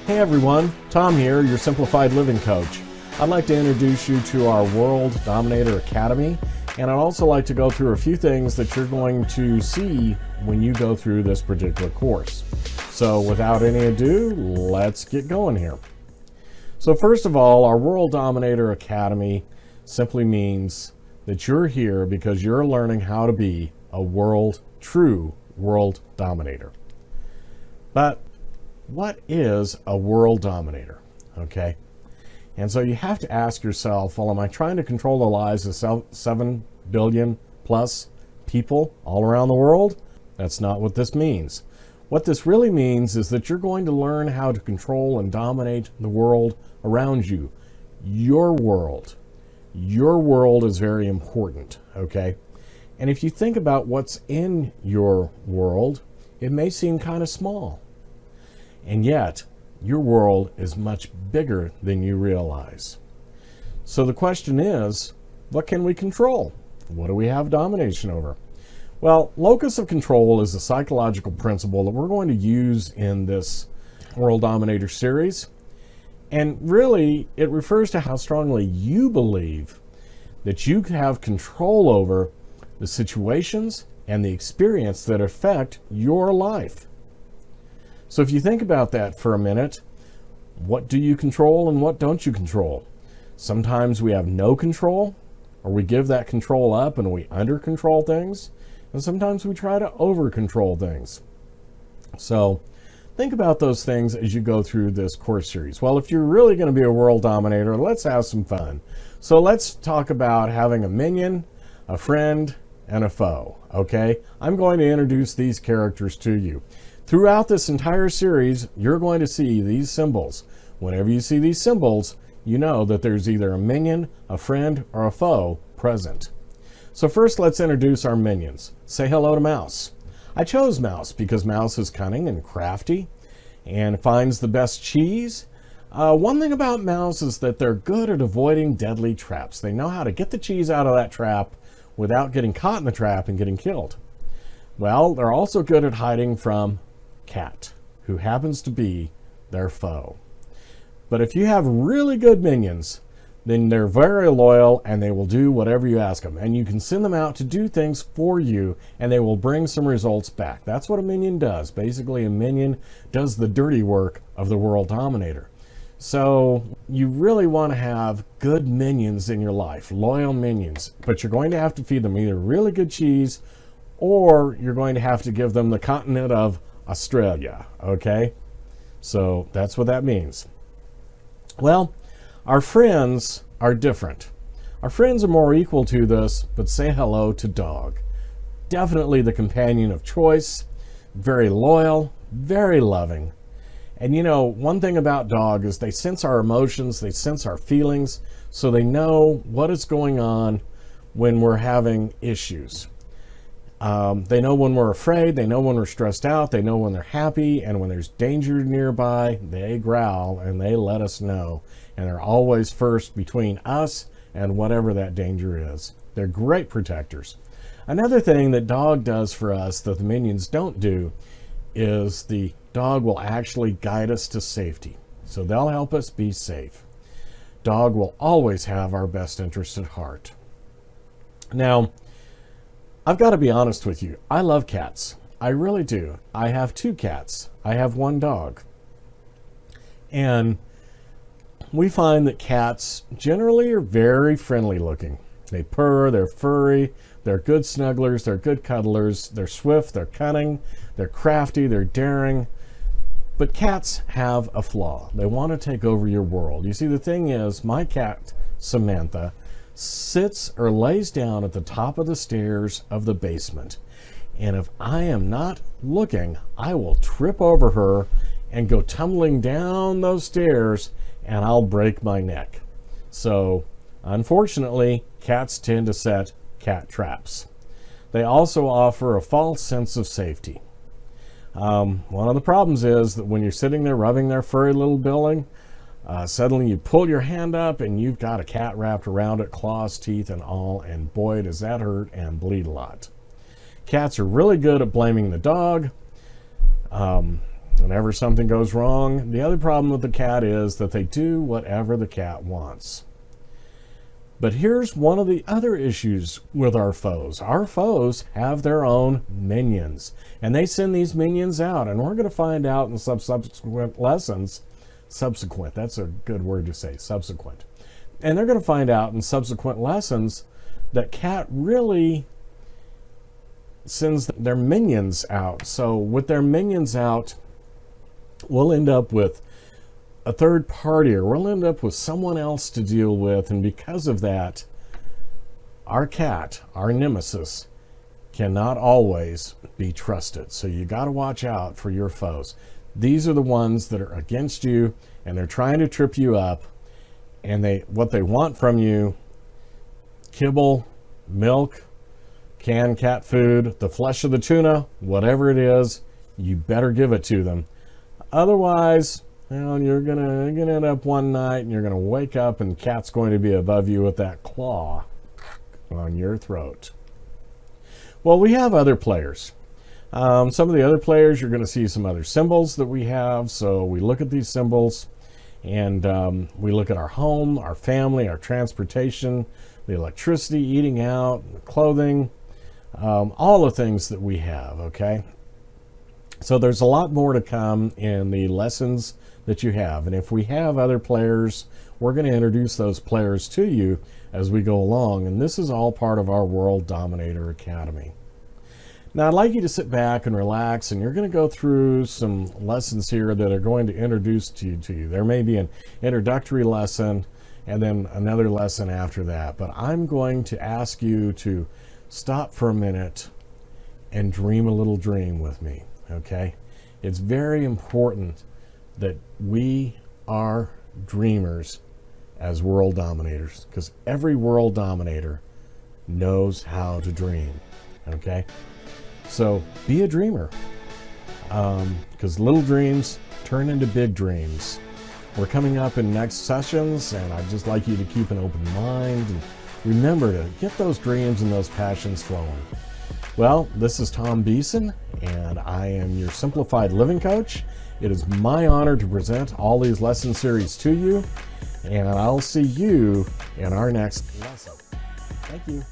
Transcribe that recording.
Hey everyone, Tom here, your Simplified Living Coach. I'd like to introduce you to our World Dominator Academy, and I'd also like to go through a few things that you're going to see when you go through this particular course. So without any ado, let's get going here. So first of all, our World Dominator Academy simply means that you're here because you're learning how to be a true world dominator. But what is a world dominator? Okay. And so you have to ask yourself, well, am I trying to control the lives of 7 billion plus people all around the world? That's not what this means. What this really means is that you're going to learn how to control and dominate the world around you. Your world. Your world is very important, okay? And if you think about what's in your world, it may seem kind of small. And yet, your world is much bigger than you realize. So the question is, what can we control? What do we have domination over? Well, locus of control is a psychological principle that we're going to use in this World Dominator series. And really, it refers to how strongly you believe that you have control over the situations and the experience that affect your life. So if you think about that for a minute, what do you control and what don't you control? Sometimes we have no control, or we give that control up and we under control things, and sometimes we try to over control things. So think about those things as you go through this course series. Well, if you're really going to be a world dominator, let's have some fun. So let's talk about having a minion, a friend, and a foe, okay? I'm going to introduce these characters to you. Throughout this entire series, you're going to see these symbols. Whenever you see these symbols, you know that there's either a minion, a friend, or a foe present. So first, let's introduce our minions. Say hello to Mouse. I chose Mouse because Mouse is cunning and crafty and finds the best cheese. One thing about Mouse is that they're good at avoiding deadly traps. They know how to get the cheese out of that trap without getting caught in the trap and getting killed. Well, they're also good at hiding from Cat, who happens to be their foe. But if you have really good minions, then they're very loyal and they will do whatever you ask them. And you can send them out to do things for you and they will bring some results back. That's what a minion does. Basically, a minion does the dirty work of the world dominator. So you really want to have good minions in your life, loyal minions. But you're going to have to feed them either really good cheese or you're going to have to give them the continent of Australia, okay? So that's what that means. Well, our friends are different. Our friends are more equal to this, but say hello to Dog. Definitely the companion of choice, very loyal, very loving. And you know, one thing about Dog is they sense our emotions, they sense our feelings, so they know what is going on when we're having issues. They know when we're afraid, they know when we're stressed out, they know when they're happy, and when there's danger nearby, they growl and they let us know. And they're always first between us and whatever that danger is. They're great protectors. Another thing that Dog does for us that the minions don't do is the Dog will actually guide us to safety. So they'll help us be safe. Dog will always have our best interest at heart. Now, I've got to be honest with you. I love cats. I really do. I have 2 cats. I have 1 dog. And we find that cats generally are very friendly looking. They purr, they're furry, they're good snugglers, they're good cuddlers, they're swift, they're cunning, they're crafty, they're daring. But cats have a flaw. They want to take over your world. You see, the thing is, my cat, Samantha, sits or lays down at the top of the stairs of the basement. And if I am not looking, I will trip over her and go tumbling down those stairs and I'll break my neck. So, unfortunately, cats tend to set cat traps. They also offer a false sense of safety. One of the problems is that when you're sitting there rubbing their furry little belly, suddenly you pull your hand up and you've got a cat wrapped around it, claws, teeth, and all, and boy, does that hurt and bleed a lot. Cats are really good at blaming the dog. Whenever something goes wrong, the other problem with the cat is that they do whatever the cat wants. But here's one of the other issues with our foes. Our foes have their own minions, and they send these minions out, and we're going to find out in some subsequent lessons. Subsequent, that's a good word to say, subsequent. And they're going to find out in subsequent lessons that cat really sends their minions out. So with their minions out, we'll end up with a third party, or we'll end up with someone else to deal with, and because of that, our cat, our nemesis, cannot always be trusted. So you got to watch out for your foes. These are the ones that are against you, and they're trying to trip you up, and what they want from you: kibble, milk, canned cat food, the flesh of the tuna, whatever it is, you better give it to them. Otherwise, you're gonna end up one night and you're gonna wake up and cat's going to be above you with that claw on your throat. Well, we have other players. Some of the other players, you're going to see some other symbols that we have. So we look at these symbols, and we look at our home, our family, our transportation, the electricity, eating out, clothing, all the things that we have, okay? So there's a lot more to come in the lessons that you have. And if we have other players, we're going to introduce those players to you as we go along. And this is all part of our World Dominator Academy. Now, I'd like you to sit back and relax, and you're going to go through some lessons here that are going to introduce to you. There may be an introductory lesson and then another lesson after that. But I'm going to ask you to stop for a minute and dream a little dream with me, okay? It's very important that we are dreamers as world dominators, because every world dominator knows how to dream, okay? So be a dreamer, because little dreams turn into big dreams. We're coming up in next sessions, and I'd just like you to keep an open mind and remember to get those dreams and those passions flowing. Well, this is Tom Beeson, and I am your Simplified Living Coach. It is my honor to present all these lesson series to you, and I'll see you in our next lesson. Thank you.